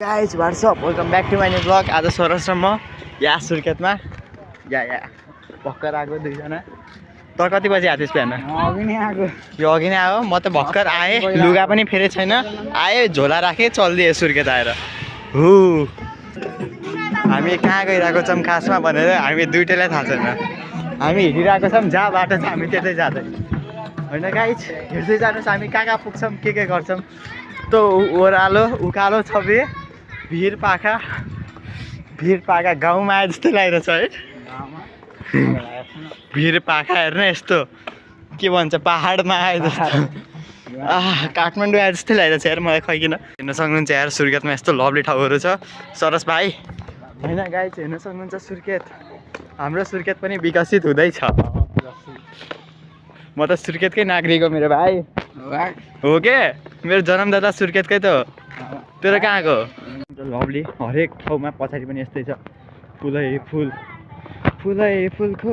Guys what's up welcome back to my new blog. आज सरसम्म यहाँ सुर्खेतमा या भर्खर आएको दुईजना। त कति बजी आएको थिएँ बिहान? यो अघि नै आयो। म त भर्खर आएँ, लुगा पनि फेरि छैन। आएँ, झोला राखेँ, चलिदिएँ सुर्खेत आएर। हु हामी कहाँ गइरहेको छौँ खासमा भनेर हामी दुइटैलाई थाहा छैन। हामी हिँडिरहेको छौँ, जहाँ बाटो छ हामी त्यतै जाँदै होइन गाइज। हिँड्दै जानुहोस्, हामी कहाँ पुग्छौँ, के गर्छौँ। त ओह्रालो उकालो छ बे भिर पाखा गाउँमा आए जस्तो लागिरहेछ है। भिर पाखा हेर्नु यस्तो के भन्छ, पहाडमा आए जस्तो। काठमाडौँ आए जस्तै लागिरहेछ यार मलाई। खै किन हेर्न सक्नुहुन्छ यार, सुर्खेतमा यस्तो लभली ठाउँहरू छ। सरस भाइ होइन गाइज, हेर्न सक्नुहुन्छ सुर्खेत। हाम्रो सुर्खेत पनि विकसित हुँदैछ। म त सुर्खेतकै नागरिक हो मेरो भाइ। हो के? मेरो जन्मदाता सुर्खेतकै त हो। तेरो कहाँको? लभली हरेक ठाउँमा पछाडि पनि यस्तै छ। फुलै फुलको